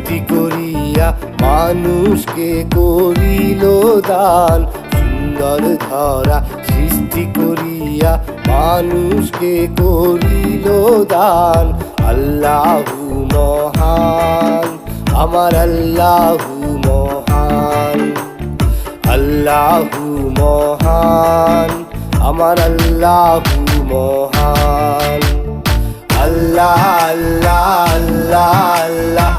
সৃষ্টি করিয়া মানুষকে করিল দান। সুন্দর ধরা সৃষ্টি করিয়া মানুষকে করিল দান। আল্লাহু মহান, আমার আল্লাহু মহান। আল্লাহু মহান, আমার আল্লাহু মহান। আল্লাহ আল্লাহ আল্লাহ আল্লাহ